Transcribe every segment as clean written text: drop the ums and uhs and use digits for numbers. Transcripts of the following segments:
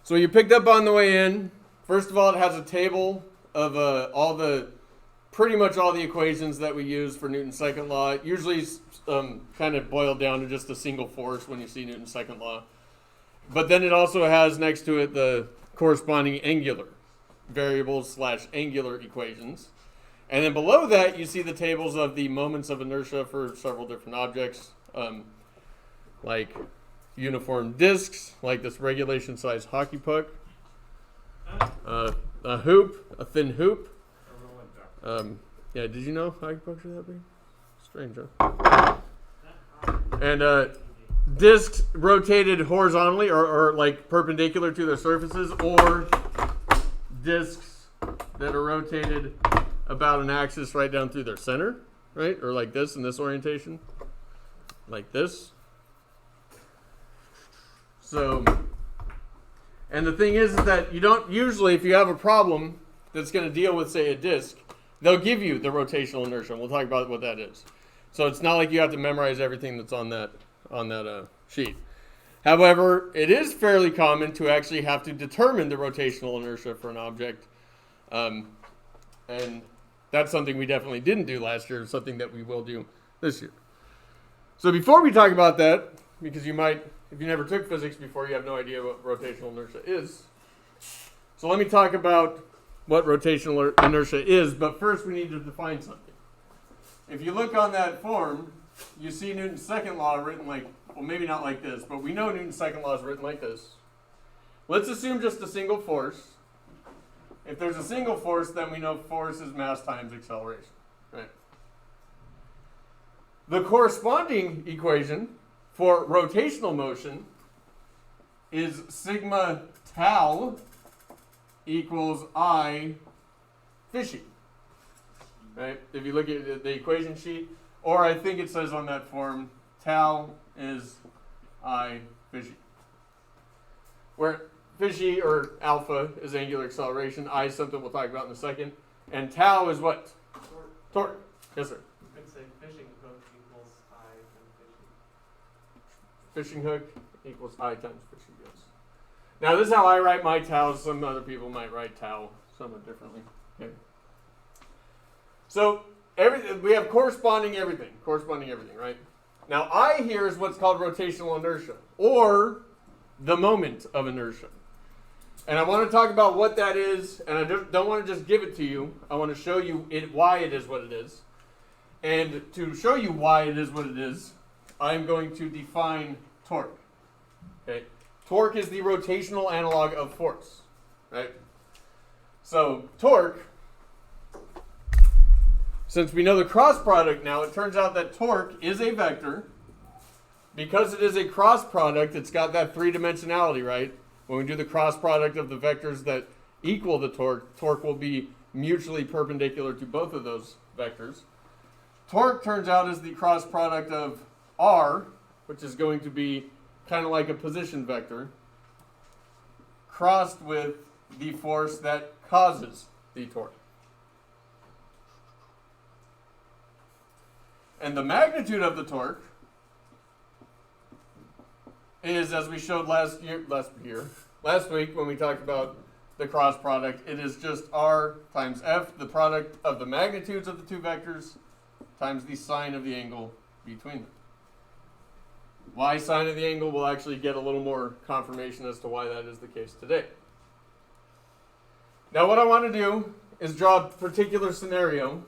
So you picked up on the way in. First of all, it has a table of pretty much all the equations that we use for Newton's second law. It usually kind of boiled down to just a single force when you see Newton's second law. But then it also has next to it the corresponding angular variables / angular equations. And then below that, you see the tables of the moments of inertia for several different objects, like uniform disks, like this regulation size hockey puck, a hoop, a thin hoop. Yeah, did you know hockey pucks are that big? Strange, huh? And disks rotated horizontally or like perpendicular to their surfaces, or disks that are rotated about an axis right down through their center, right? Or like this in this orientation, like this. So, and the thing is that you don't usually, if you have a problem that's going to deal with, say, a disk, they'll give you the rotational inertia. We'll talk about what that is. So it's not like you have to memorize everything that's on that sheet. However, it is fairly common to actually have to determine the rotational inertia for an object. And that's something we definitely didn't do last year, something that we will do this year. So before we talk about that, because you might, if you never took physics before, you have no idea what rotational inertia is. So let me talk about what rotational inertia is, but first we need to define something. If you look on that form, you see Newton's second law written like, well, maybe not like this, but we know Newton's second law is written like this. Let's assume just a single force. If there's a single force, then we know force is mass times acceleration, right? The corresponding equation for rotational motion is sigma tau equals I fishy, right? If you look at the equation sheet, or I think it says on that form, tau is I fishy. Where fishy or alpha is angular acceleration, I is something we'll talk about in a second, and tau is what? Torque. Yes, sir. You could say fishing hook equals I times Fishing hook equals I times fishing, yes. Now this is how I write my tau. Some other people might write tau somewhat differently. Okay. So we have corresponding everything, right? Now I here is what's called rotational inertia, or the moment of inertia. And I want to talk about what that is, and I don't want to just give it to you. I want to show you why it is what it is. And to show you why it is what it is, I'm going to define torque. Okay? Torque is the rotational analog of force, right? So torque, since we know the cross product now, it turns out that torque is a vector. Because it is a cross product, it's got that three-dimensionality, right? When we do the cross product of the vectors that equal the torque, torque will be mutually perpendicular to both of those vectors. Torque turns out is the cross product of R, which is going to be kind of like a position vector, crossed with the force that causes the torque. And the magnitude of the torque is, as we showed last week when we talked about the cross product, it is just R times F, the product of the magnitudes of the two vectors, times the sine of the angle between them. Why sine of the angle? We'll actually get a little more confirmation as to why that is the case today. Now what I want to do is draw a particular scenario.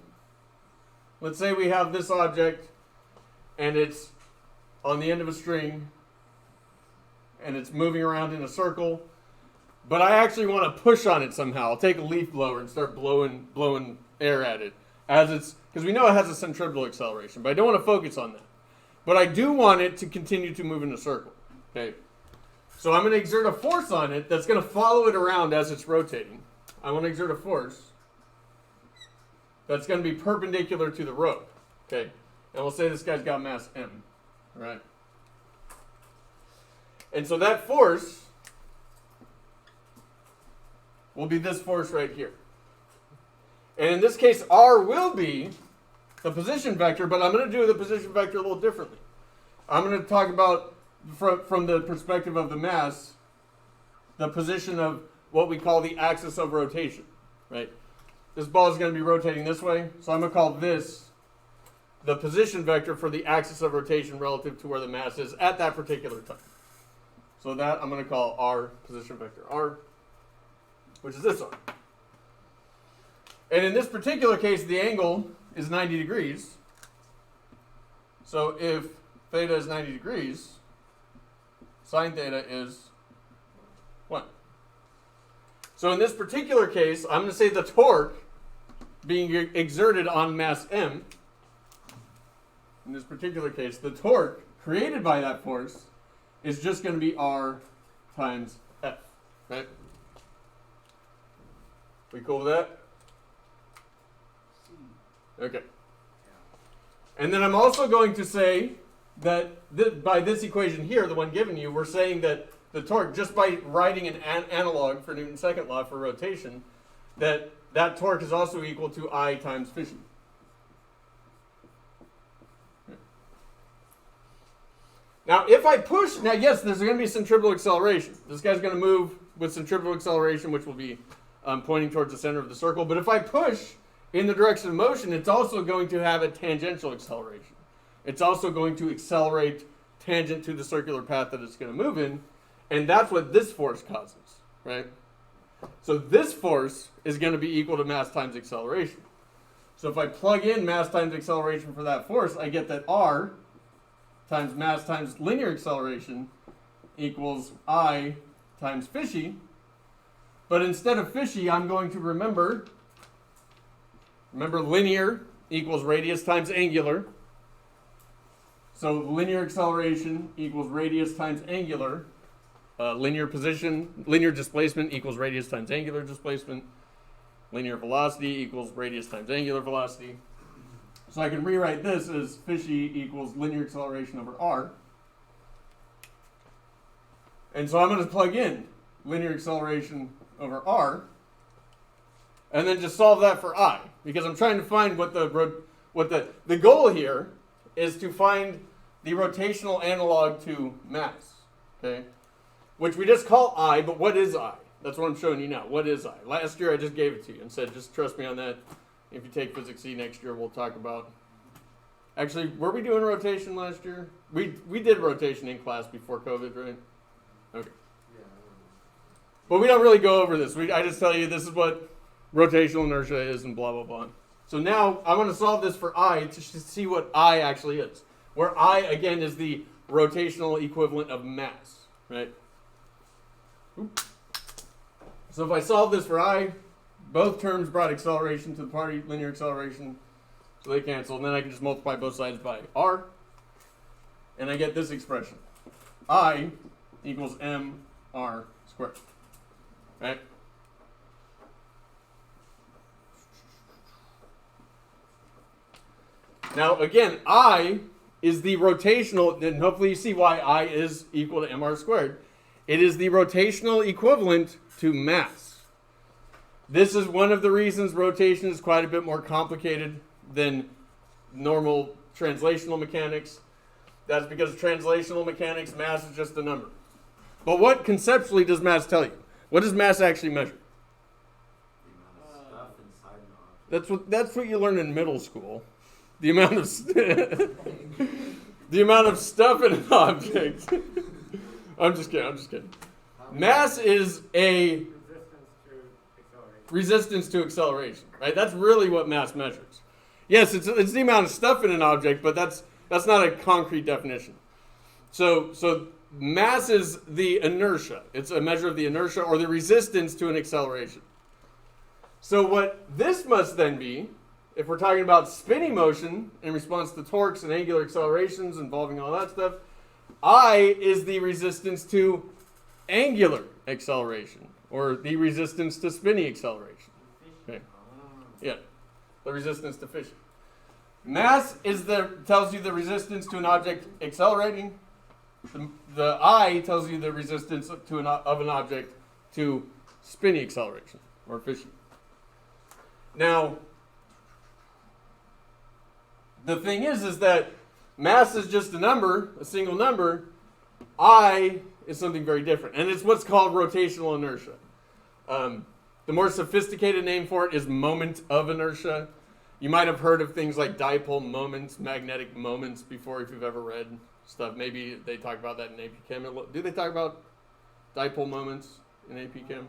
Let's say we have this object and it's on the end of a string and it's moving around in a circle, but I actually want to push on it somehow. I'll take a leaf blower and start blowing air at it, because we know it has a centripetal acceleration, but I don't want to focus on that. But I do want it to continue to move in a circle. Okay, so I'm going to exert a force on it that's going to follow it around as it's rotating. I want to exert a force that's going to be perpendicular to the rope. Okay, and we'll say this guy's got mass m, right? And so that force will be this force right here. And in this case, R will be the position vector, but I'm going to do the position vector a little differently. I'm going to talk about, from the perspective of the mass, the position of what we call the axis of rotation, right? This ball is going to be rotating this way, so I'm going to call this the position vector for the axis of rotation relative to where the mass is at that particular time. So that I'm going to call R, position vector R, which is this R. And in this particular case, the angle is 90 degrees. So if theta is 90 degrees, sine theta is 1. So in this particular case, I'm going to say the torque being exerted on mass M, in this particular case, the torque created by that force is just going to be R times F, right? We cool with that? Okay. And then I'm also going to say that by this equation here, the one given you, we're saying that the torque, just by writing an analog for Newton's second law for rotation, that torque is also equal to I times phi. Now, if I push, now yes, there's going to be centripetal acceleration. This guy's going to move with centripetal acceleration, which will be pointing towards the center of the circle. But if I push in the direction of motion, it's also going to have a tangential acceleration. It's also going to accelerate tangent to the circular path that it's going to move in. And that's what this force causes, right? So this force is going to be equal to mass times acceleration. So if I plug in mass times acceleration for that force, I get that R times mass times linear acceleration equals I times phi. But instead of phi, I'm going to remember linear equals radius times angular. So linear acceleration equals radius times angular. Linear displacement equals radius times angular displacement. Linear velocity equals radius times angular velocity. So I can rewrite this as phi equals linear acceleration over R. And so I'm going to plug in linear acceleration over R, and then just solve that for I, because I'm trying to find what the goal here is to find the rotational analog to mass, okay? Which we just call I, but what is I? That's what I'm showing you now. What is I? Last year I just gave it to you and said, just trust me on that. If you take Physics C next year, we'll talk about. Actually, were we doing rotation last year? We did rotation in class before COVID, right? Okay. But we don't really go over this. I just tell you this is what rotational inertia is and blah, blah, blah. So now I want to solve this for I to see what I actually is. Where I, again, is the rotational equivalent of mass, right? Oop. So if I solve this for I, both terms brought acceleration to the party, linear acceleration, so they cancel. And then I can just multiply both sides by R, and I get this expression. I equals mr squared, right? Now, again, I is the rotational, and hopefully you see why I is equal to mr squared. It is the rotational equivalent to mass. This is one of the reasons rotation is quite a bit more complicated than normal translational mechanics. That's because translational mechanics, mass is just a number. But what conceptually does mass tell you? What does mass actually measure? Stuff inside an object. That's what you learn in middle school. The amount of the amount of stuff in an object. I'm just kidding. Mass is a resistance to acceleration, right? That's really what mass measures. Yes, it's the amount of stuff in an object, but that's not a concrete definition. So mass is the inertia. It's a measure of the inertia or the resistance to an acceleration. So what this must then be, if we're talking about spinning motion in response to torques and angular accelerations involving all that stuff, I is the resistance to angular acceleration, or the resistance to spinning acceleration. Okay. Yeah, the resistance to fission. Mass tells you the resistance to an object accelerating. The I tells you the resistance of an object to spinning acceleration, or fission. Now, the thing is that mass is just a number, a single number. I is something very different, and it's what's called rotational inertia. The more sophisticated name for it is moment of inertia. You might have heard of things like dipole moments, magnetic moments before if you've ever read stuff. Maybe they talk about that in AP Chem. Do they talk about dipole moments in AP Chem?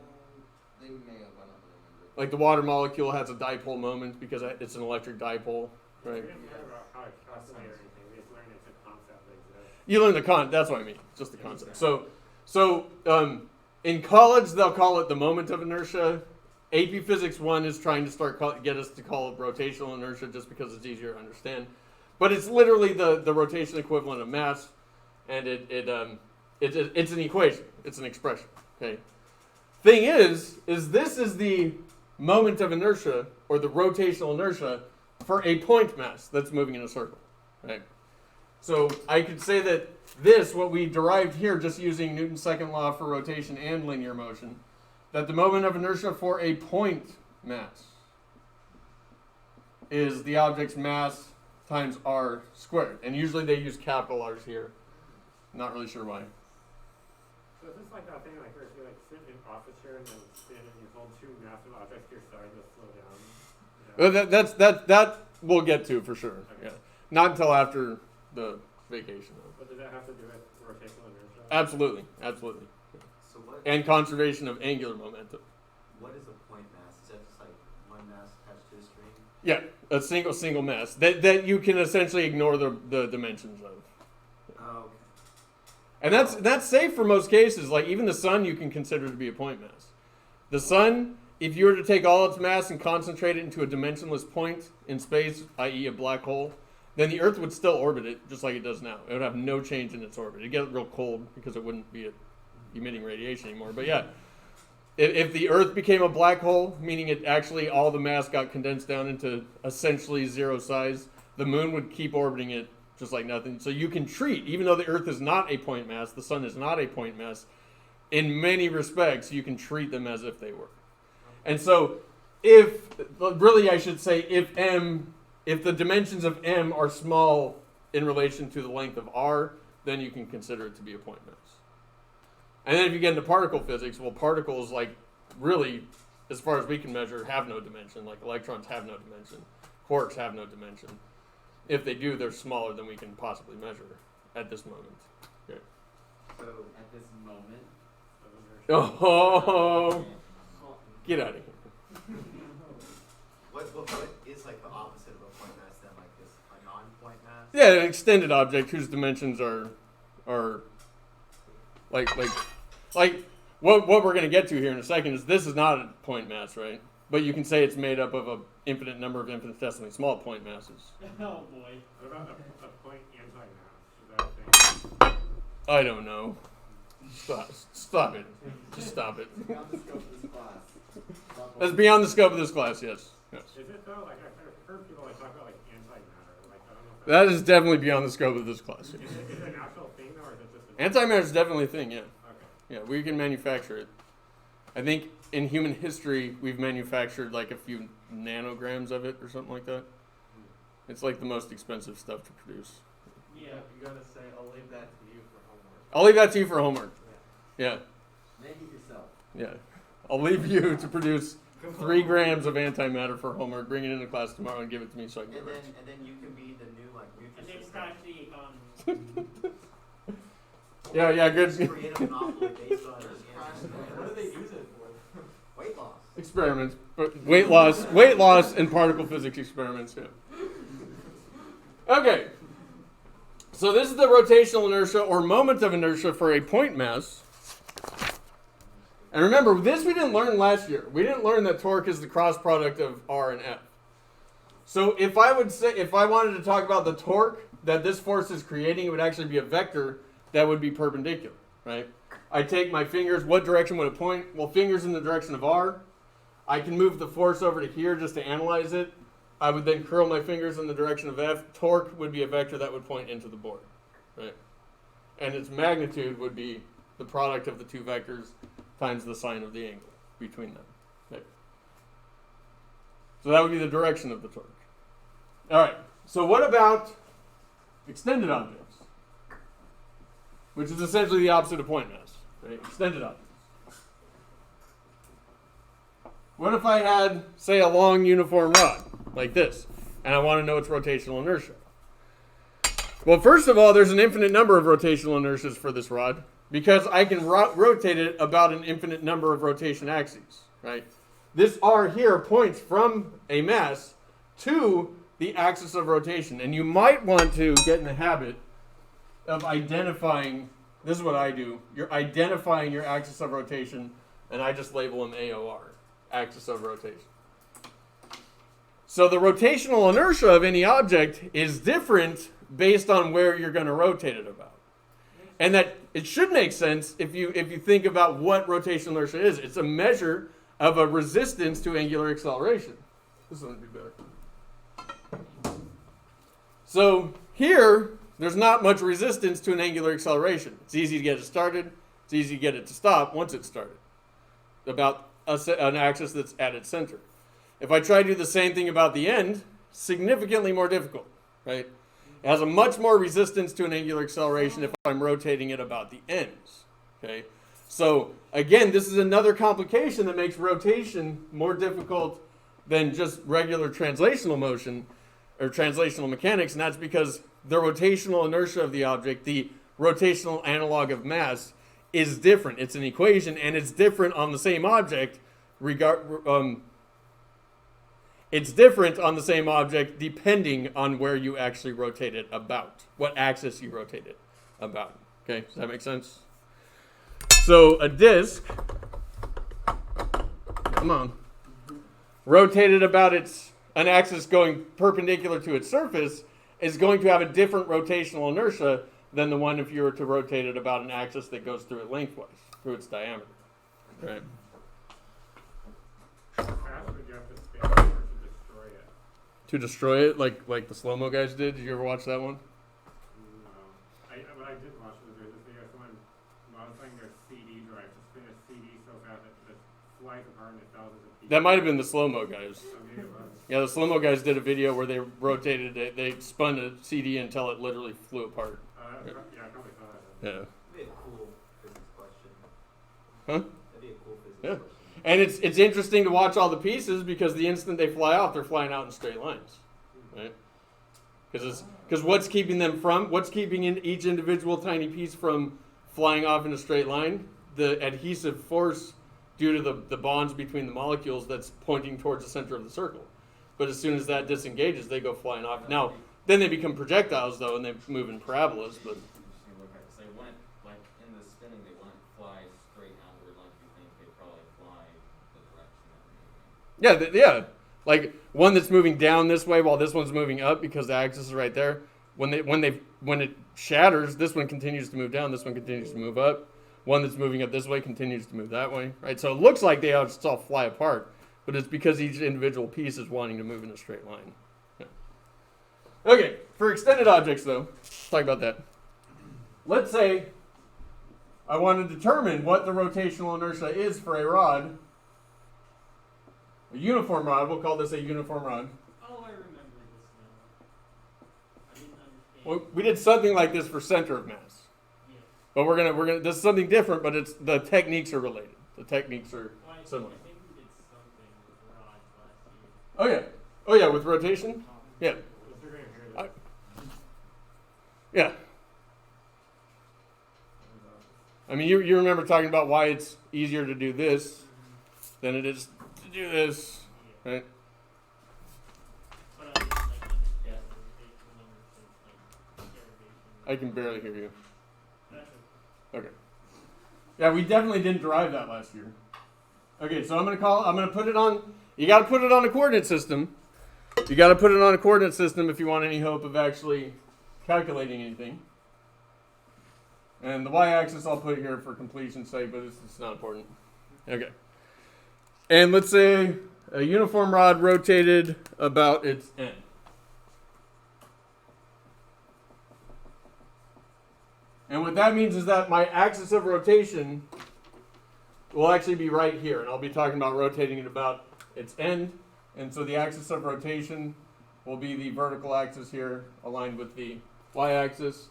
They may have, I don't remember. Like the water molecule has a dipole moment because it's an electric dipole, right? We didn't learn about how it calculates or anything. We just learned it's a concept that exists. You learn the that's what I mean, just the concept. So in college they'll call it the moment of inertia. AP Physics 1 is trying to get us to call it rotational inertia just because it's easier to understand. But it's literally the rotation equivalent of mass, and it's an equation. It's an expression. Okay. Thing is this is the moment of inertia or the rotational inertia for a point mass that's moving in a circle. Right. So I could say that what we derived here just using Newton's second law for rotation and linear motion, that the moment of inertia for a point mass is the object's mass times r squared. And usually they use capital R's here. Not really sure why. So is this like that thing like where if you like sit in an office chair and then stand and you hold two massive objects to your side to slow down? Well, that we'll get to for sure. Okay. Yeah. Not until after the vacation. What does that have to do with rotational inertia? Absolutely. Absolutely. So what? And conservation of angular momentum. What is a point mass? Is that just like one mass attached to a string? Yeah, a single mass that you can essentially ignore the dimensions of. Oh, okay. And that's safe for most cases. Like even the sun you can consider to be a point mass. The sun, if you were to take all its mass and concentrate it into a dimensionless point in space, i.e. a black hole, then the Earth would still orbit it just like it does now. It would have no change in its orbit. It'd get real cold because it wouldn't be emitting radiation anymore. But yeah, if the Earth became a black hole, meaning it actually all the mass got condensed down into essentially zero size, the moon would keep orbiting it just like nothing. So you can treat, even though the Earth is not a point mass, the sun is not a point mass, in many respects, you can treat them as if they were. And so if the dimensions of m are small in relation to the length of r, then you can consider it to be a point mass. And then if you get into particle physics, well, particles, like, really, as far as we can measure, have no dimension. Like, electrons have no dimension. Quarks have no dimension. If they do, they're smaller than we can possibly measure at this moment. Okay. So at this moment Of inertia. Oh, get out of here. what is like the opposite of a point mass then, like this a non-point mass? Yeah, an extended object whose dimensions are like what we're going to get to here in a second is this is not a point mass, right? But you can say it's made up of an infinite number of infinitesimally small point masses. Oh boy. What about a point anti-mass? Is that a thing? I don't know. Stop it. Just stop it. Beyond the scope of this class. That's beyond the scope of this class, yes. Yes. Is it though? Like I've heard people like talk about like antimatter. Like I don't know if That is definitely beyond the scope of this class. Yes. is it an actual thing though, or is it just an Antimatter is definitely a thing, yeah. Okay. Yeah, we can manufacture it. I think in human history, we've manufactured like a few nanograms of it or something like that. It's like the most expensive stuff to produce. Yeah, you gotta say, I'll leave that to you for homework. I'll leave that to you for homework. Yeah, Make it yourself. yeah. I'll leave you to produce 3 grams of antimatter for homework. Bring it into class tomorrow and give it to me so I can get it. And then you can be the new like And Nutrisystem. it's actually on. Yeah, good. Create a monopoly based on What do they use it for? weight loss. Experiments, but weight loss, and particle physics experiments. Yeah. Okay. So this is the rotational inertia or moment of inertia for a point mass. And remember, this we didn't learn last year. We didn't learn that torque is the cross product of R and F. So if I wanted to talk about the torque that this force is creating, it would actually be a vector that would be perpendicular, right? I take my fingers, what direction would it point? Well, fingers in the direction of R. I can move the force over to here just to analyze it. I would then curl my fingers in the direction of F. Torque would be a vector that would point into the board, right? And its magnitude would be the product of the two vectors times the sine of the angle between them. Okay. So that would be the direction of the torque. All right. So what about extended objects? which is essentially the opposite of point mass, right? Extended objects. What if I had, say, a long uniform rod like this, and I want to know its rotational inertia? Well, first of all, there's an infinite number of rotational inertias for this rod because I can rotate it about an infinite number of rotation axes, right? This R here points from a mass to the axis of rotation, and you might want to get in the habit of identifying, this is what I do, you're identifying your axis of rotation, and I just label them AOR, axis of rotation. So the rotational inertia of any object is different based on where you're going to rotate it about. And that it should make sense if you think about what rotational inertia is. It's a measure of a resistance to angular acceleration. This one would be better. So here, there's not much resistance to an angular acceleration. It's easy to get it started. It's easy to get it to stop once it's started. About an axis that's at its center. If I try to do the same thing about the end, significantly more difficult, right? It has a much more resistance to an angular acceleration if I'm rotating it about the ends, okay? So again, this is another complication that makes rotation more difficult than just regular translational motion or translational mechanics, and that's because the rotational inertia of the object, the rotational analog of mass, is different. It's an equation, and it's different on the same object. It's different on the same object depending on where you actually rotate it about, what axis you rotate it about. Okay, does that make sense? So a disk, come on, rotated about an axis going perpendicular to its surface is going to have a different rotational inertia than the one if you were to rotate it about an axis that goes through it lengthwise, through its diameter. Right? How fast would you have to spin in order to destroy it? To destroy it, like the slow-mo guys did. Did you ever watch that one? No. What I did watch was there's this video of someone modifying their CD drive to spin a CD so fast that it just flies apart into thousands of pieces. That might have been the slow-mo guys. So maybe it was. Yeah, the slow-mo guys did a video where they rotated it. They spun a CD until it literally flew apart. Yeah, I probably saw that. Yeah. That'd be a cool physics question. Huh? That'd be a cool physics Yeah. question. And it's interesting to watch all the pieces because the instant they fly off, they're flying out in straight lines, right? Because what's keeping each individual tiny piece from flying off in a straight line? The adhesive force due to the bonds between the molecules that's pointing towards the center of the circle. But as soon as that disengages, they go flying off. Now, then they become projectiles though, and they move in parabolas. But They wouldn't, like in the spinning, they wouldn't fly straight outward like you think. They'd probably fly the direction that they're moving. yeah, like one that's moving down this way while this one's moving up because the axis is right there. When it shatters, this one continues to move down. This one continues to move up. One that's moving up this way continues to move that way, right? So it looks like they all just all fly apart, but it's because each individual piece is wanting to move in a straight line. Yeah. Okay, for extended objects though, let's talk about that. Let's say I want to determine what the rotational inertia is for a rod, a uniform rod. We'll call this a uniform rod. Oh, I remember this now. I didn't understand. Well, we did something like this for center of mass. Yeah. But we're gonna this is something different, but it's the techniques are related. The techniques are Well, similar. I think we did something with rods last year. Oh yeah, with rotation. Yeah, They're going to hear this. yeah. I mean, you remember talking about why it's easier to do this than it is to do this, right? But I didn't like understand the rotational numbers since like derivation. I can barely hear you. That's Okay. Yeah, we definitely didn't derive that last year. Okay, so I'm gonna put it on. You got to put it on a coordinate system. You got to put it on a coordinate system if you want any hope of actually calculating anything. And the y-axis I'll put here for completion's sake, but it's not important. Okay. And let's say a uniform rod rotated about its end. And what that means is that my axis of rotation will actually be right here. And I'll be talking about rotating it about its end. And so the axis of rotation will be the vertical axis here aligned with the y-axis.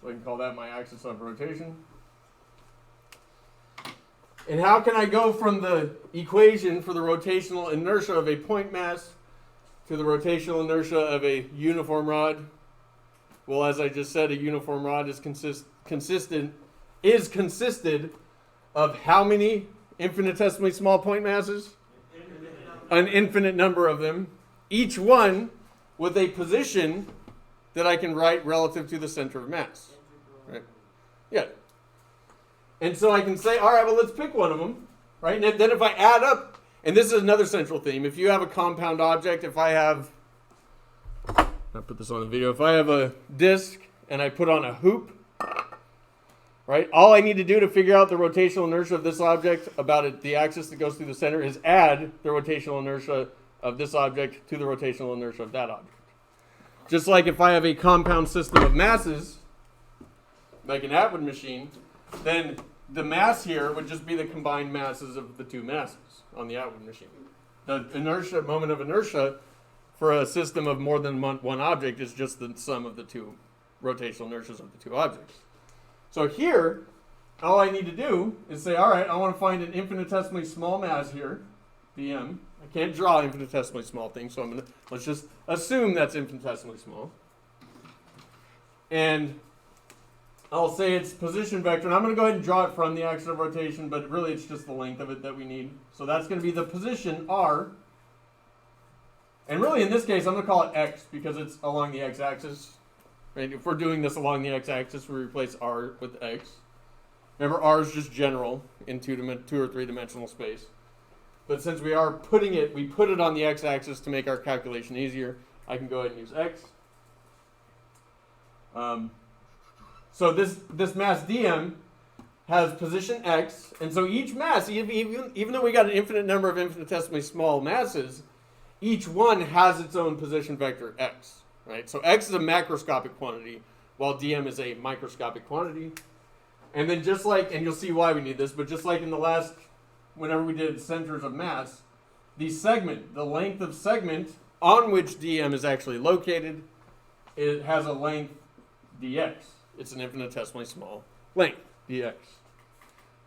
So I can call that my axis of rotation. And how can I go from the equation for the rotational inertia of a point mass to the rotational inertia of a uniform rod? Well, as I just said, a uniform rod is consisted of how many infinitesimally small point masses? An infinite number of them, each one with a position that I can write relative to the center of mass. Right? Yeah. And so I can say, all right, well, let's pick one of them. Right? And then if I add up, and this is another central theme, if you have a compound object, if I have, I'll put this on the video, if I have a disk and I put on a hoop, right, all I need to do to figure out the rotational inertia of this object about it, the axis that goes through the center, is add the rotational inertia of this object to the rotational inertia of that object. Just like if I have a compound system of masses, like an Atwood machine, then the mass here would just be the combined masses of the two masses on the Atwood machine. The inertia, moment of inertia for a system of more than one object is just the sum of the two rotational inertias of the two objects. So here, all I need to do is say, all right, I want to find an infinitesimally small mass here, dm. I can't draw infinitesimally small things, so let's just assume that's infinitesimally small. And I'll say its position vector, and I'm going to go ahead and draw it from the axis of rotation, but really it's just the length of it that we need. So that's going to be the position r. And really in this case, I'm going to call it x because it's along the x-axis. Right? If we're doing this along the x-axis, we replace r with x. Remember, r is just general in two or three-dimensional space. But since we are putting it, we put it on the x-axis to make our calculation easier. I can go ahead and use x. So this mass dm has position x, and so each mass, even though we got an infinite number of infinitesimally small masses, each one has its own position vector x. Right? So x is a macroscopic quantity, while dm is a microscopic quantity. And then just like, and you'll see why we need this, but just like in the last, whenever we did centers of mass, the length of segment on which dm is actually located, it has a length dx. It's an infinitesimally small length, dx,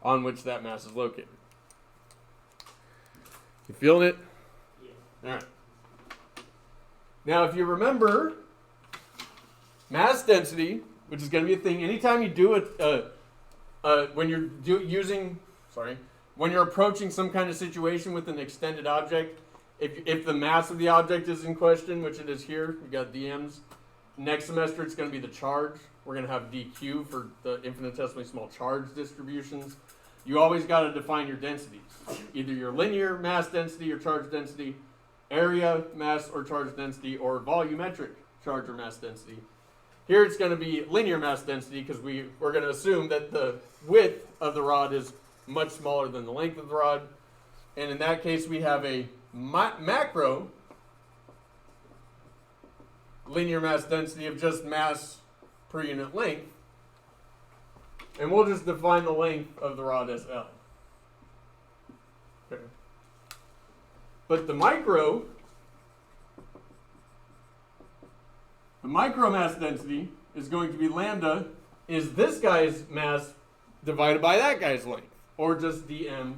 on which that mass is located. You feeling it? Yeah. All right. Now, if you remember, mass density, which is going to be a thing, anytime you do it, when you're approaching some kind of situation with an extended object, if the mass of the object is in question, which it is here, we got dm's. Next semester, it's going to be the charge. We're going to have dq for the infinitesimally small charge distributions. You always got to define your densities, either your linear mass density or charge density, area mass or charge density, or volumetric charge or mass density. Here it's going to be linear mass density because we're going to assume that the width of the rod is much smaller than the length of the rod. And in that case, we have a macro linear mass density of just mass per unit length. And we'll just define the length of the rod as L. Okay. But the micro mass density is going to be lambda is this guy's mass divided by that guy's length, or just dm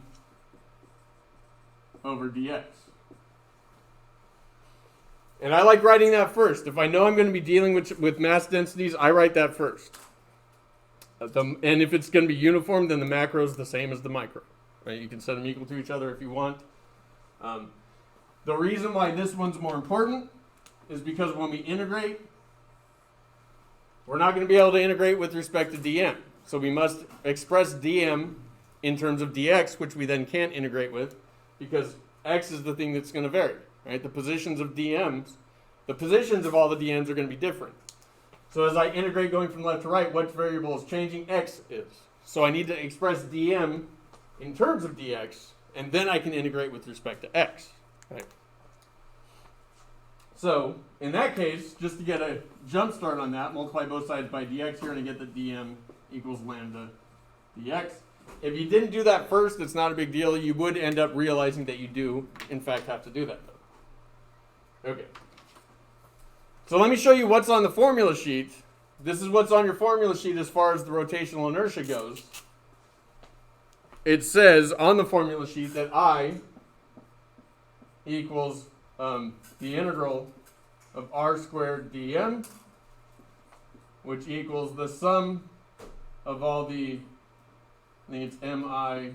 over dx. And I like writing that first. If I know I'm going to be dealing with mass densities, I write that first. And if it's going to be uniform, then the macro is the same as the micro. Right? You can set them equal to each other if you want. The reason why this one's more important is because when we integrate, we're not going to be able to integrate with respect to dm. So we must express dm in terms of dx, which we then can't integrate with, because x is the thing that's going to vary. Right? The positions of dm's, the positions of all the dm's are going to be different. So as I integrate going from left to right, what variable is changing? X is. So I need to express dm in terms of dx, and then I can integrate with respect to x. Right? So in that case, just to get a jump start on that, multiply both sides by dx here, and I get that dm equals lambda dx. If you didn't do that first, it's not a big deal. You would end up realizing that you do, in fact, have to do that, though. Okay. So let me show you what's on the formula sheet this is what's on your formula sheet as far as the rotational inertia goes. It says on the formula sheet that I equals the integral of r squared dm, which equals the sum of all the, I think it's mi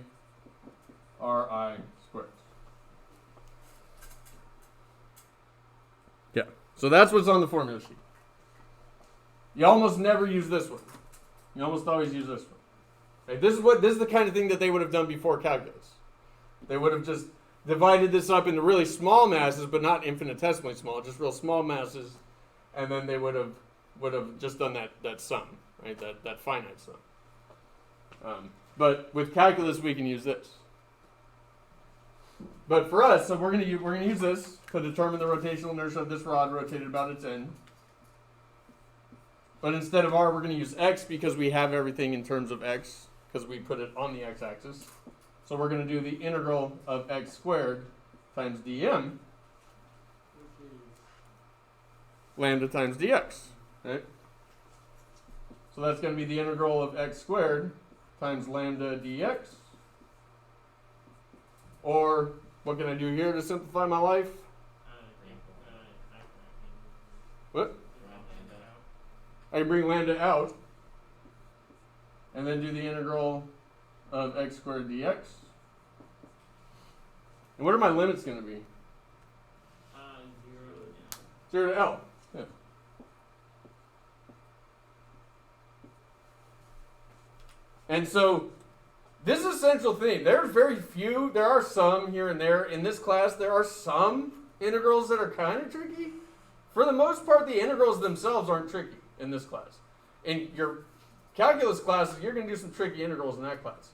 ri squared. Yeah, so that's what's on the formula sheet. You almost never use this one. You almost always use this one. Okay, this is the kind of thing that they would have done before calculus. They would have just divided this up into really small masses, but not infinitesimally small, just real small masses, and then they would have just done that sum, right? That finite sum. But with calculus, we can use this. But for us, so we're gonna use this to determine the rotational inertia of this rod rotated about its end. But instead of r, we're going to use x because we have everything in terms of x, because we put it on the x-axis. So we're going to do the integral of x squared times dm, lambda times dx. Right? So that's going to be the integral of x squared times lambda dx. Or what can I do here to simplify my life? What? I can bring lambda out and then do the integral of x squared dx. And what are my limits going to be? 0 to L. Yeah. And so this is an essential thing. There are some here and there. In this class, there are some integrals that are kind of tricky. For the most part, the integrals themselves aren't tricky in this class. In your calculus classes, you're going to do some tricky integrals in that class.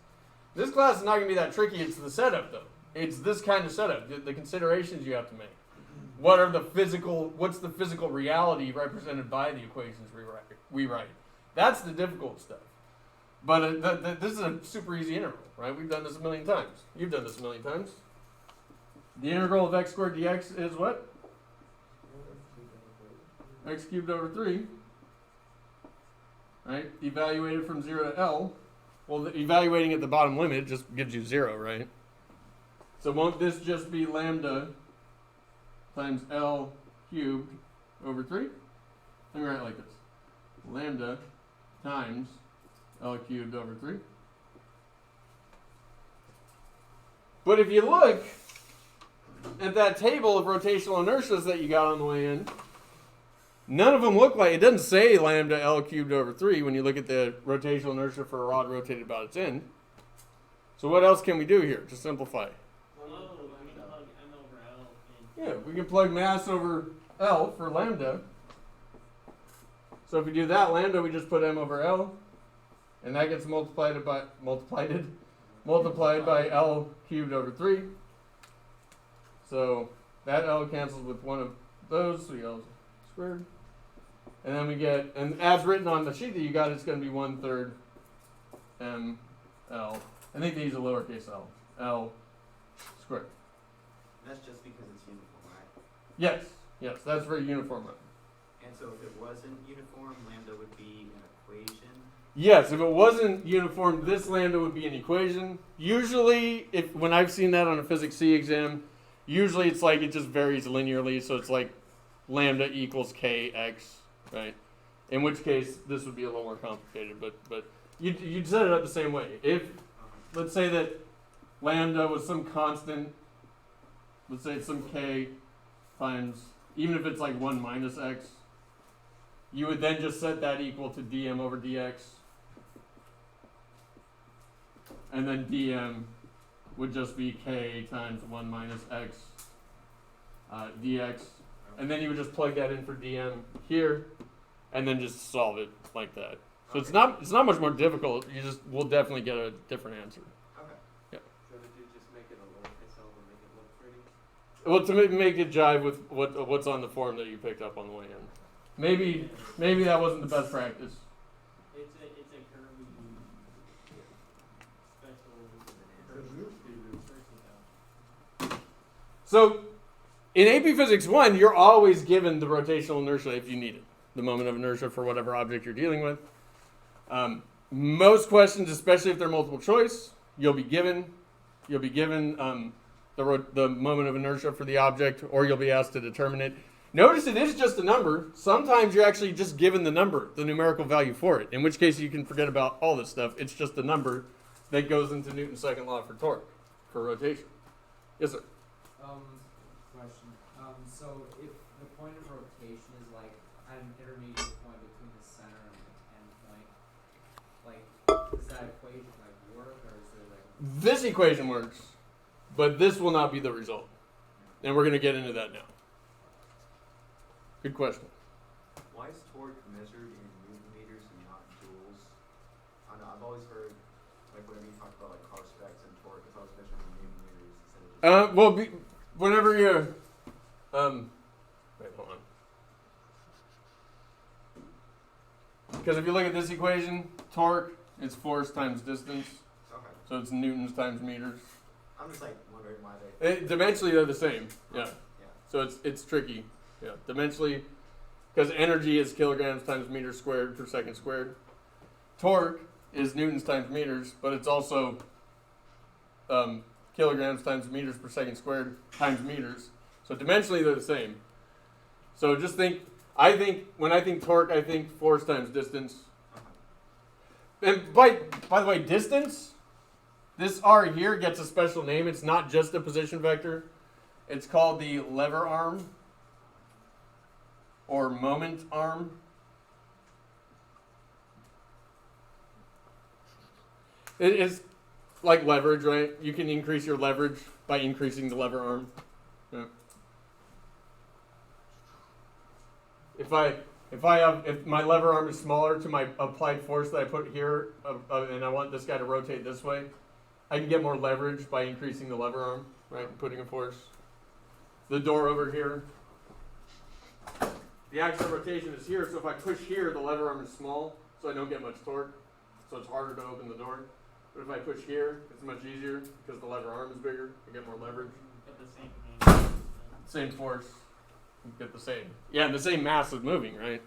This class is not going to be that tricky. It's the setup, though. It's this kind of setup, the considerations you have to make. What's the physical reality represented by the equations we write? That's the difficult stuff. But this is a super easy integral, right? We've done this a million times. You've done this a million times. The integral of x squared dx is what? X cubed over 3. Right? Evaluated from 0 to L. Well, evaluating at the bottom limit just gives you 0, right? So won't this just be lambda times L cubed over 3? Let me write it like this. Lambda times L cubed over 3. But if you look at that table of rotational inertias that you got on the way in, none of them look like, it doesn't say lambda L cubed over 3 when you look at the rotational inertia for a rod rotated about its end. So what else can we do here to simplify? Yeah, we can plug mass over L for lambda. So if we do that, lambda, we just put m over L. And that gets multiplied by L cubed over 3. So that L cancels with one of those, so L squared. And then we get, and as written on the sheet that you got, it's going to be 1/3 m L. I think they use a lowercase l. L squared. And that's just because it's uniform, right? Yes, that's very uniform. And so if it wasn't uniform, lambda would be an equation. Yes, if it wasn't uniform, this lambda would be an equation. Usually, when I've seen that on a physics C exam, usually it's like it just varies linearly, so it's like lambda equals kx, right? In which case, this would be a little more complicated, but you'd set it up the same way. If, let's say that lambda was some constant, let's say it's some k times, even if it's like 1 minus x, you would then just set that equal to dm over dx. And then dm would just be k times 1 minus x dx. And then you would just plug that in for dm here, and then just solve it like that. So it's not much more difficult. We'll definitely get a different answer. Okay. Yeah. So did you just make it a lowercase l to make it look pretty? Well, to make it jive with what's on the form that you picked up on the way in. Maybe that wasn't the best practice. It's a curvy special. So in AP Physics 1, you're always given the rotational inertia if you need it. the moment of inertia for whatever object you're dealing with. Most questions, especially if they're multiple choice, you'll be given the moment of inertia for the object, or you'll be asked to determine it. Notice it is just a number. Sometimes you're actually just given the number, the numerical value for it, in which case you can forget about all this stuff. It's just a number that goes into Newton's second law for torque, for rotation. Yes, sir? Question. So if the point of rotation is like at an intermediate point between the center and the end point, like does that equation like work, or is there like This equation works, but this will not be the result. And we're going to get into that now. Good question. Why is torque measured in Newton meters and not joules? I know I've always heard, like whenever you talk about like car specs and torque, it's always measured in Newton meters instead of just. Whenever you, wait, hold on. Because if you look at this equation, torque is force times distance, Okay. so it's newtons times meters. I'm just like wondering why they. Dimensionally, they're the same. Yeah. Yeah. So it's tricky. Yeah. Dimensionally, because energy is kilograms times meters squared per second squared. Torque is newtons times meters, but it's also kilograms times meters per second squared times meters. So dimensionally, they're the same. So just think, when I think torque, I think force times distance. And by the way, distance, this R here gets a special name. It's not just a position vector. It's called the lever arm or moment arm. It is like leverage, right? You can increase your leverage by increasing the lever arm. Yeah. If my lever arm is smaller to my applied force that I put here, and I want this guy to rotate this way, I can get more leverage by increasing the lever arm, right? And putting a force. The door over here, the axis of rotation is here, so if I push here, the lever arm is small, so I don't get much torque, so it's harder to open the door. But if I push here, it's much easier because the lever arm is bigger. I get more leverage. Get the same thing. Same force. You get the same. Yeah, and the same mass is moving, right?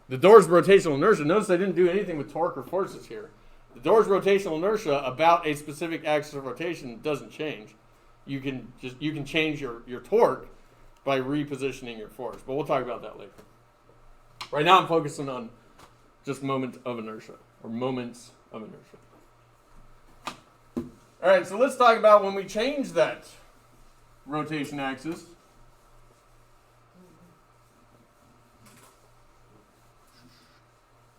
The door's rotational inertia. Notice I didn't do anything with torque or forces here. The door's rotational inertia about a specific axis of rotation doesn't change. You can change your torque by repositioning your force, but we'll talk about that later. Right now I'm focusing on just moment of inertia, or moments of inertia. All right, so let's talk about when we change that rotation axis.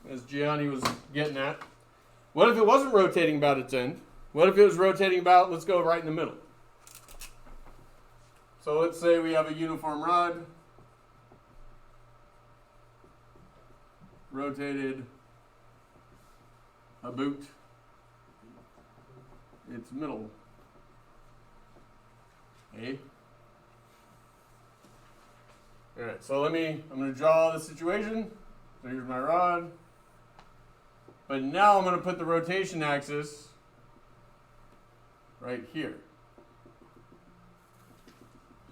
As Gianni was getting at, what if it wasn't rotating about its end? What if it was rotating about, let's go right in the middle. So let's say we have a uniform rod, rotated about its middle. Okay. All right, so I'm going to draw the situation. So here's my rod. But now I'm going to put the rotation axis right here.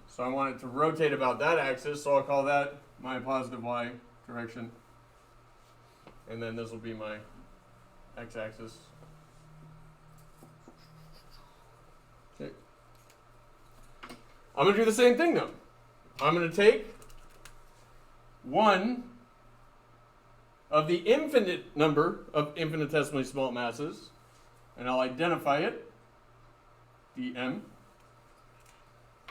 So I want it to rotate about that axis, so I'll call that my positive y direction. And then this will be my x-axis. Okay. I'm going to do the same thing though. I'm going to take one of the infinite number of infinitesimally small masses, and I'll identify it, dm.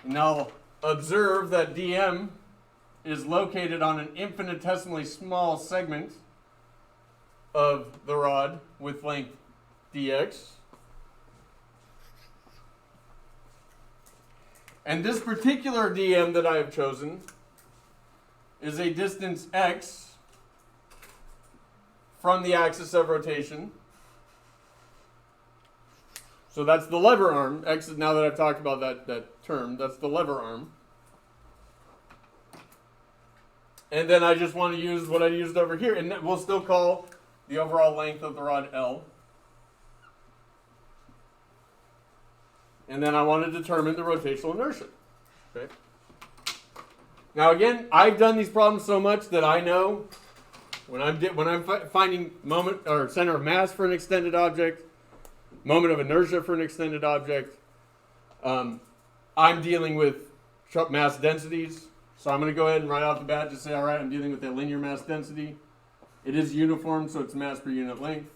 And I'll observe that dm is located on an infinitesimally small segment of the rod with length dx. And this particular dm that I have chosen is a distance x from the axis of rotation. So that's the lever arm. X is, now that I've talked about that term, that's the lever arm. And then I just want to use what I used over here, and we'll still call the overall length of the rod L. And then I want to determine the rotational inertia. Okay. Now again, I've done these problems so much that I know when I'm finding moment or center of mass for an extended object, moment of inertia for an extended object, I'm dealing with mass densities. So I'm going to go ahead and right off the bat just say, all right, I'm dealing with a linear mass density. It is uniform, so it's mass per unit length.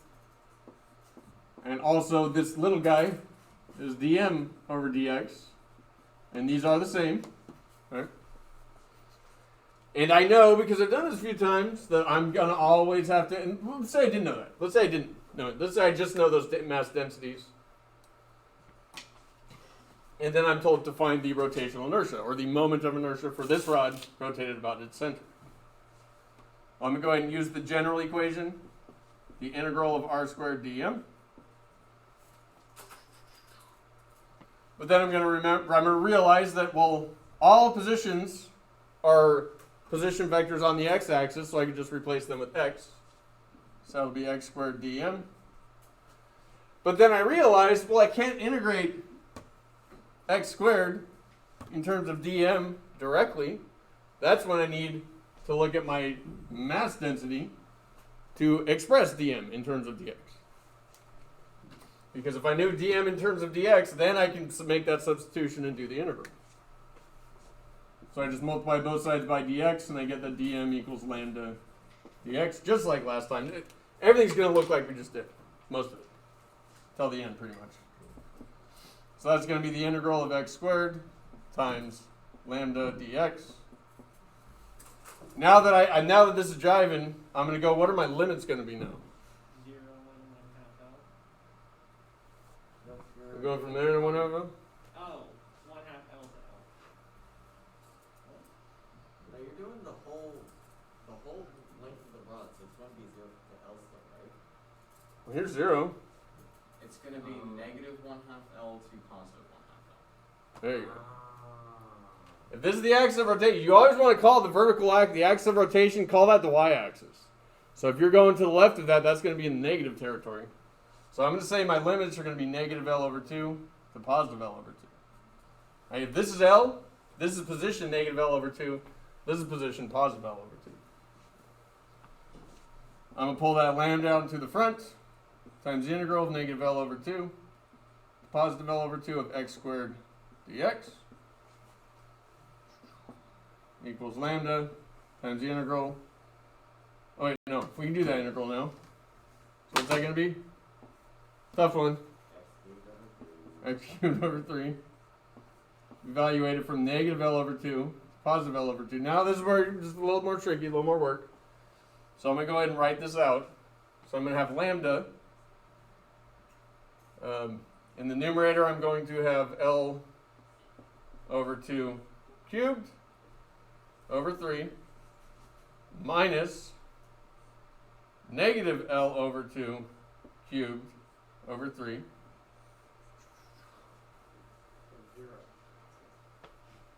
And also this little guy is dm over dx. And these are the same. Right? And I know, because I've done this a few times, that I'm going to always have to, and let's say I didn't know that. Let's say I didn't know it. Let's say I just know those mass densities. And then I'm told to find the rotational inertia, or the moment of inertia for this rod rotated about its center. I'm going to go ahead and use the general equation, the integral of r squared dm. But then I'm going to realize that, well, all positions are position vectors on the x-axis, so I can just replace them with x. So that'll be x squared dm. But then I realized, well, I can't integrate x squared in terms of dm directly. That's when I need to look at my mass density to express dm in terms of dx. Because if I knew dm in terms of dx, then I can make that substitution and do the integral. So I just multiply both sides by dx, and I get that dm equals lambda dx, just like last time. Everything's going to look like we just did, most of it, till the end pretty much. So that's going to be the integral of x squared times lambda dx. Now that this is jiving, I'm going to go, what are my limits going to be now? 0 and 1/2 L. We're going from there to 1 over? Oh, 1/2 L to L. Now you're doing the whole length of the rod, so it's going to be 0 to L still, right? Well, here's 0. It's going to be negative 1/2 L to positive 1/2 L. There you go. If this is the axis of rotation, you always want to call the the axis of rotation, call that the y-axis. So if you're going to the left of that, that's going to be in the negative territory. So I'm going to say my limits are going to be negative L over 2 to positive L over 2. Right, if this is L, this is position negative L over 2. This is position positive L over 2. I'm going to pull that lambda out to the front times the integral of negative L over 2 to positive L over 2 of x squared dx equals lambda times the integral. Oh wait, no, we can do that integral now. So what's that going to be? Tough one. X cubed over 3. Evaluate it from negative L over 2 to positive L over 2. Now this is where it's just a little more tricky, a little more work. So I'm going to go ahead and write this out. So I'm going to have lambda. In the numerator, I'm going to have L over 2 cubed over 3 minus negative L over 2 cubed over 3.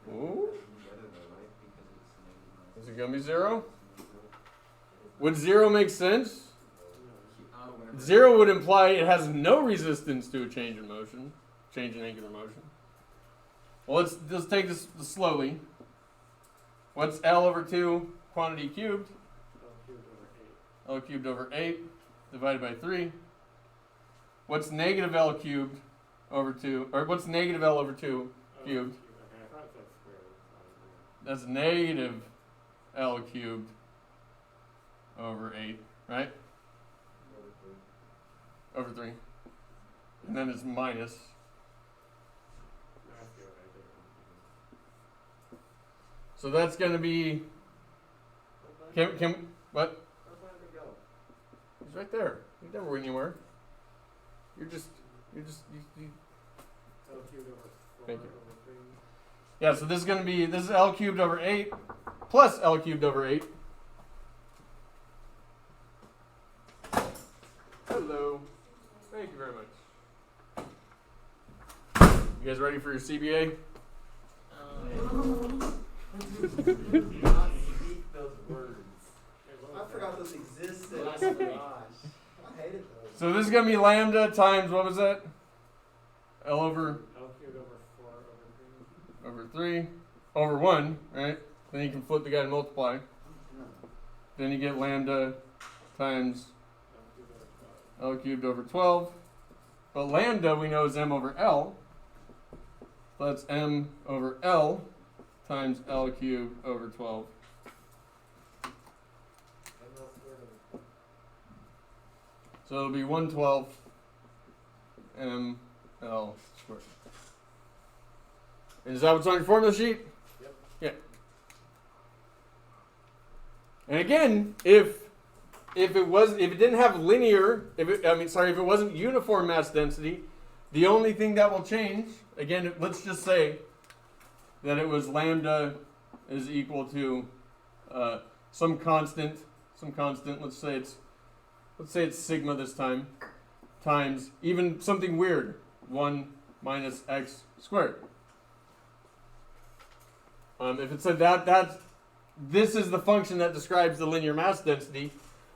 Ooh. Is it going to be 0? Would 0 make sense? 0 would imply it has no resistance to a change in motion, change in angular motion. Well, let's take this slowly. What's L over 2 quantity cubed? L cubed over 8 divided by 3. What's negative L cubed over 2, or what's negative L over 2 cubed? That's negative L cubed over 8, right? Over 3. And then it's minus. So that's going to be, what? He's right there. He never went anywhere. You thank you. Yeah, so this is L cubed over 8 plus L cubed over 8. Hello. Thank you very much. You guys ready for your CBA? Not speak those words. I forgot those existed. Oh my gosh. I hated those. So this is going to be lambda times, what was that? L over? L cubed over 4 over 3. Over 3. Over 1, right? Then you can flip the guy and multiply. then you get lambda times L cubed over 12. But lambda we know is m over L. So that's m over L times L cubed over 12. So it'll be 112 m L squared. And is that what's on your formula sheet? Yep. Yeah. And again, if it didn't have linear, if it wasn't uniform mass density, the only thing that will change, again, let's just say that it was lambda is equal to some constant. Let's say it's sigma this time, times even something weird, 1 minus x squared. If it said that this is the function that describes the linear mass density,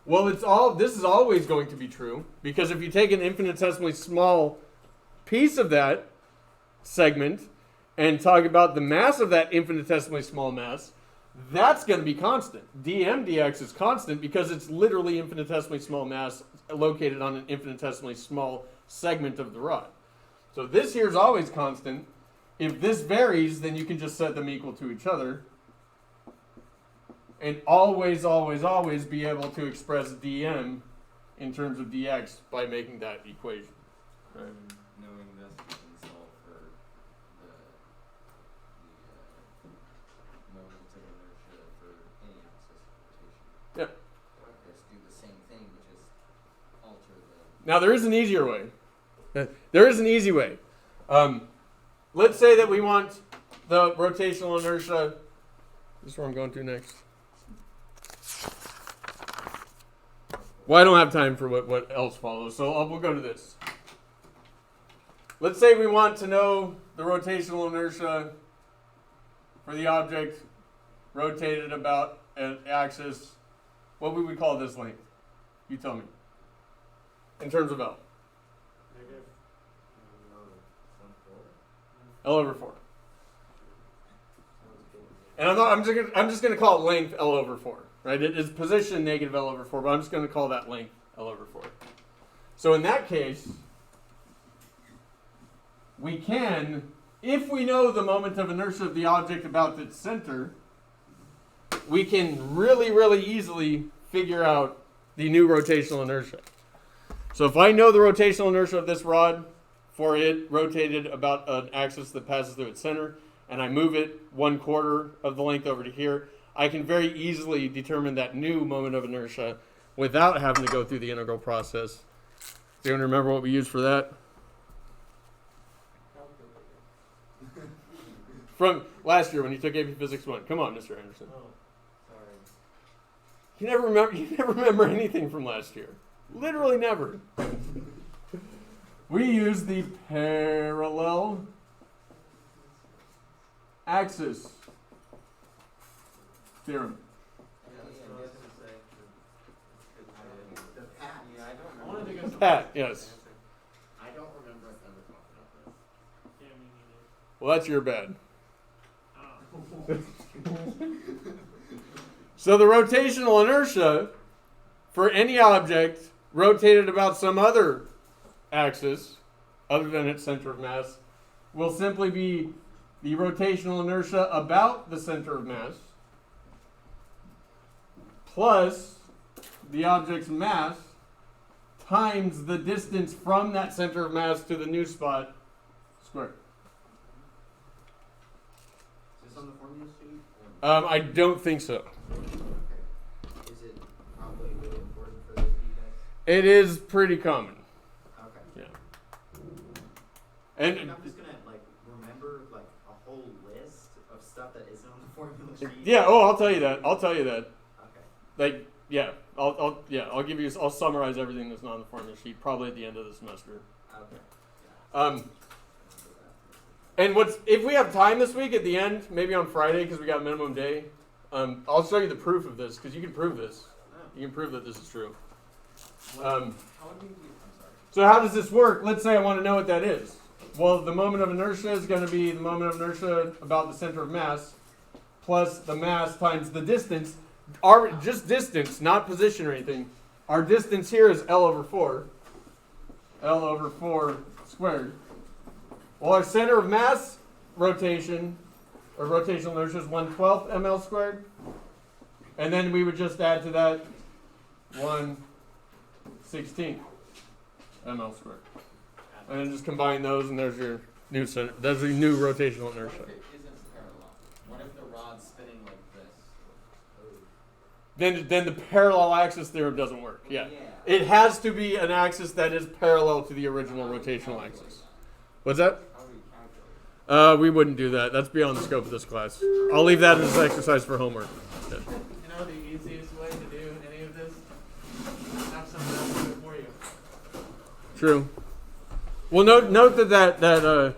well, this is always going to be true, because if you take an infinitesimally small piece of that segment and talk about the mass of that infinitesimally small mass, that's going to be constant. dm dx is constant because it's literally infinitesimally small mass located on an infinitesimally small segment of the rod. So this here is always constant. If this varies, then you can just set them equal to each other and always, always, always be able to express dm in terms of dx by making that equation. Right? Knowing this, you can solve for the moments of inertia for any axis of rotation. Yep. Just do the same thing, but just alter the. Now there is an easier way. There is an easy way. Let's say that we want the rotational inertia. This is where I'm going to next. Well, I don't have time for what else follows, so we'll go to this. Let's say we want to know the rotational inertia for the object rotated about an axis. What would we call this length? You tell me. In terms of L. Negative. L over 4. And I'm just gonna call it length L over 4. Right? It is position negative L over 4, but I'm just gonna call that length L over 4. So in that case, we can, if we know the moment of inertia of the object about its center, we can really, really easily figure out the new rotational inertia. So if I know the rotational inertia of this rod for it rotated about an axis that passes through its center, and I move it 1/4 of the length over to here, I can very easily determine that new moment of inertia without having to go through the integral process. Do you want to remember what we used for that? From last year when you took AP Physics 1. Come on, Mr. Anderson. Oh, sorry. You never remember anything from last year. Literally never. We use the parallel axis theorem. Yeah, that's what I was gonna say. The pat. Yeah, I don't I wanted to remember. get some. Pat, yes. I don't remember us ever talking about this. Yeah, me neither. Well, that's your bad. Oh. So the rotational inertia for any object rotated about some other axis other than its center of mass will simply be the rotational inertia about the center of mass plus the object's mass times the distance from that center of mass to the new spot squared. Is this on the formula sheet? I don't think so. Okay. Is it probably really important for those defects? It is pretty common. Okay. Yeah. And And I'm just gonna remember a whole list of stuff that isn't on the formula sheet. yeah, I'll tell you that. Okay. I'll summarize everything that's not on the formula sheet probably at the end of the semester. Okay. And if we have time this week at the end, maybe on Friday because we got minimum day, I'll show you the proof of this because you can prove this. You can prove that this is true. How would we I'm sorry. So how does this work? Let's say I want to know what that is. Well, the moment of inertia is going to be the moment of inertia about the center of mass plus the mass times the distance. our just distance, not position or anything. Our distance here is L over 4. L over 4 squared. Well, our center of mass rotation, or rotational inertia, is 1/12 ml squared. And then we would just add to that 1/16 ml squared. And then just combine those, and there's your new center. There's your new rotational What inertia. if it isn't parallel? What if the rod's spinning like this? Then the parallel axis theorem doesn't work. Yeah. It has to be an axis that is parallel to the original rotational axis. What's that? How do we calculate? We wouldn't do that. That's beyond the scope of this class. I'll leave that as an exercise for homework. Yeah. You know the easiest way to do any of this? Have someone else do it for you. True. Well, note that